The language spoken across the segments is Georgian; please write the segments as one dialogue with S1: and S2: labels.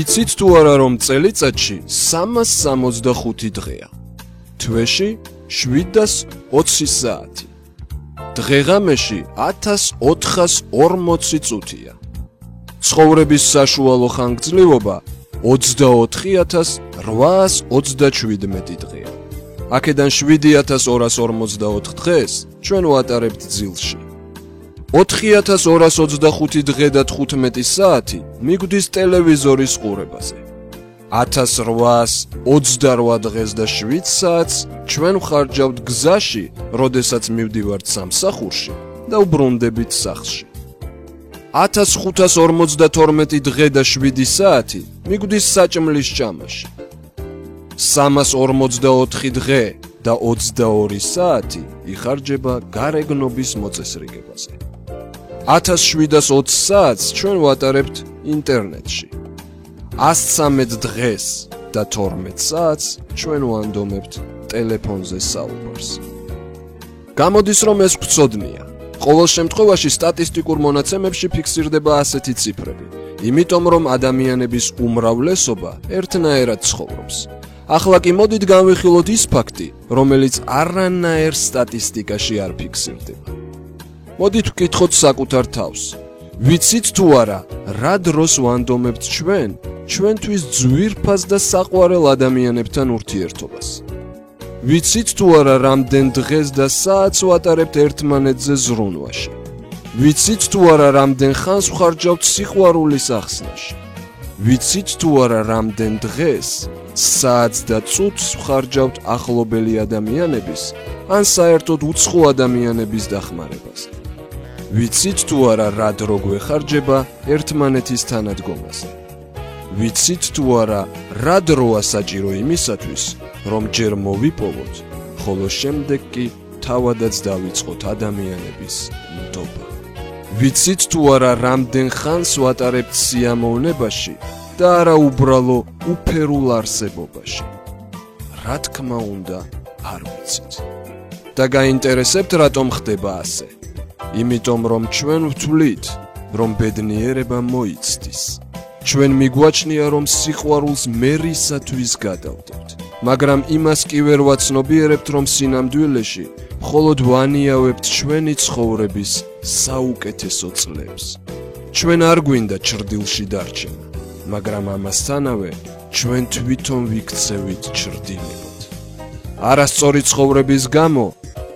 S1: ვიცით თუ არა რომ წელიწადში 365 დღეა. თვეში 720 საათი. დღეღამეში 1440 წუთია. ცხოვრების საშუალო ხანგრძლივობა 24837 დღეა. აქედან 7254 დღეს ჩვენ ვატარებთ ძილში. 4225 დღე და 15 საათი მიგვდის ტელევიზორის ყურებაზე. 1828 დღეს და 7 საათს ჩვენ ვხარჯავთ გზაში, როდესაც მივდივართ სამსახურში და ვბრუნდებით სახლში. 1552 დღე და 7 საათი მიგვდის საჭმლის ჭამაში. 344 დღე და 22 საათი იხარჯება გარეგნობის მოწესრიგებაზე. 1720 საათს ჩვენ ვატარებთ ინტერნეტში. 113 დღეს და 12 საათს ჩვენ ვანდომებთ ტელეფონზე საუბარს. გამოდის რომ ეს გვწოდნია. ყოველ შემთხვევაში სტატისტიკურ მონაცემებში ფიქსირდება ასეთი ციფრები, იმიტომ რომ ადამიანების უმრავლესობა ერთნაირად ცხოვრობს. ახლა კი მოდით განვიხილოთ ის ფაქტი, რომელიც არანაირ სტატისტიკაში არ ფიქსირდება. მოდით ვკითხოთ საკუთარ თავს. ვიცით თუ არა, რა დროს ვანდომებთ ჩვენთვის ძვირფას და საყვარელ ადამიანებთან ურთიერთობას? ვიცით თუ არა, რამდენ დღეს და საათს ვატარებთ ერთმანეთზე ზრუნვაში? ვიცით თუ არა, რამდენ ხანს ვხარჯავთ სიყვარულის ახსნაში? ვიცით თუ არა, რამდენ დღეს, საათს და წუთს ვხარჯავთ ახლობელი ადამიანების, ან საერთოდ უცხო ადამიანების დახმარებაზე? ვიცით თუ არა, რა დრო გვეხარჯება ერთმანეთის თანადგომაზე? ვიცით თუ არა, რა დროა საჭირო იმისათვის, რომ ჯერ მოვიპოვოთ, ხოლო შემდეგ კი თავადაც დავიწყოთ ადამიანების ნდობა? ვიცით თუ არა, რამდენ ხანს ვატარებთ სიამოვნებაში და არა უბრალო უფერულ არსებობაში? რა თქმა უნდა, არ ვიცით. და გაინტერესებთ, რატომ ხდება ასე? იმიტომ რომ ჩვენ ვთვლით, რომ ბედნიერება მოიცდის. ჩვენ მიგვაჩნია, რომ სიყვარულს მერისათვის გადავდებთ. მაგრამ იმას კი ვერ ვაცნობიერებთ, რომ სინამდვილეში მხოლოდ ვანიავებთ ჩვენი ცხოვრების საუკეთესო წლებს. ჩვენ არ გვინდა ჩრდილში დარჩენა, მაგრამ ამასთანავე ჩვენ თვითონ ვიქცევით ჩრდილებად. არასწორი ცხოვრების გამო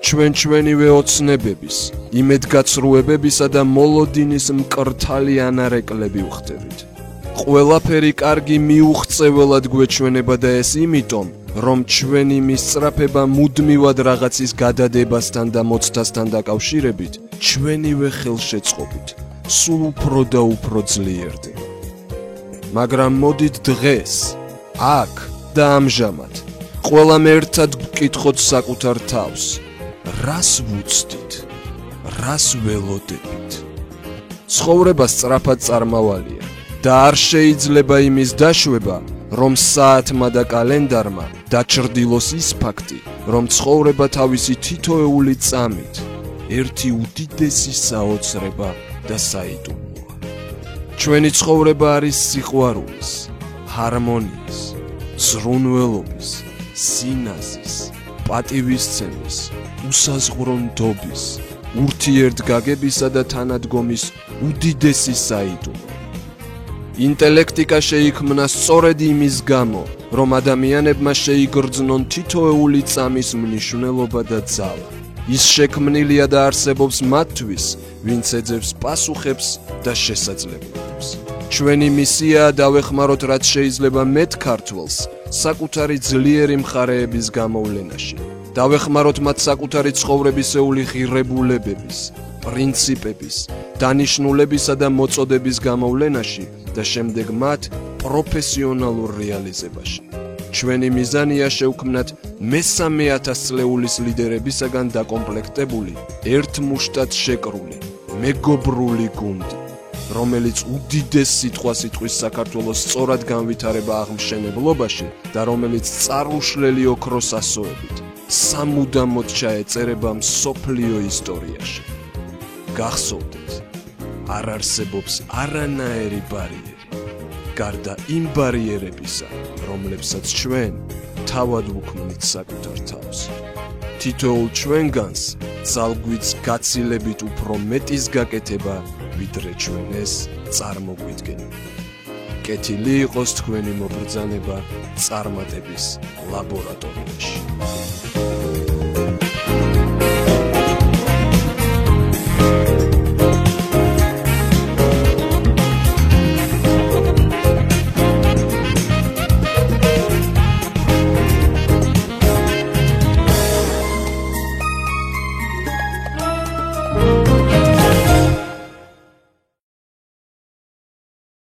S1: ჩვენივე ოცნებების, იმედგაცრუებებისა და მოლოდინის მკრთალი ანარეკლები ვხდებით. ყველაფერი კარგი მიუღწეველად გვეჩვენება და ეს იმიტომ, რომ ჩვენი მისწრაფება მუდმივად რაღაცის გადადებასთან და მოცდასთან დაკავშირებით ჩვენივე ხელშეწყობით სულ უფრო და უფრო ძლიერდება. მაგრამ მოდით დღეს, აქ და ამჟამად, ყველამ ერთად ვკითხოთ საკუთარ თავს, რას ვუცდით, რას ველოდებით? ცხოვრება სწრაფად წარმავალია და არ შეიძლება იმის დაშვება, რომ საათმა და კალენდარმა დაჩრდილოს ის ფაქტი, რომ ცხოვრება თავისი თითოეული წამით ერთი უდიდესი საოცრება და საიდუმლოა. ჩვენი ცხოვრება არის სიყვარულის, ჰარმონიის, ზრუნველობის, სინაზის, პატივისცემის, უსაზღვრო ნდობის, ურთიერთგაგებისა და თანადგომის უდიდესი საიდუმლო. ინტელექტიკა შეიქმნა სწორედ იმის გამო, რომ ადამიანებმა შეიგრძნონ თითოეული წამის მნიშვნელობა და ძალა. ის შექმნილია და არსებობს მათთვის, ვინც ეძებს პასუხებს და შესაძლებლობებს. ჩვენი მისიაა დავეხმაროთ რაც შეიძლება მეტ ქართველს საკუთარი ძლიერი მხარეების გამოვლენაში. დავეხმაროთ მათ საკუთარი ცხოვრებისეული ღირებულებების, პრინციპების, დანიშნულებისა და მოწოდების გამოვლენაში და შემდეგ მათ პროფესიონალურ რეალიზებაში. ჩვენი მიზანია შევქმნათ მესამე ათასწლეულის ლიდერებისაგან დაკომპლექტებული, ერთმუშტად შეკრული, მეგობრული გუნდი, რომელიც უდიდეს სიტყვის საქართველოს სწორად განვითარება აღმშენებლობაში და რომელიც წარუშლელი ოქროს ასოებით სამუდამოდ ჩაეწერება მსოფლიო ისტორიაში. გახსოვდეთ, არ არსებობს არანაირი ბარიერი. გარდა იმ ბარიერებისა, რომლებსაც ჩვენ თავად ვუქმნით საკუთარ თავს. თითოეულ ჩვენგანს ძალგვიც გაცილებით უფრო მეტის გაკეთება, ვიდრე ჩვენ ეს წარმოგვიდგენთ. კეთილი იყოს თქვენი მობრძანება წარმატების ლაბორატორიაში.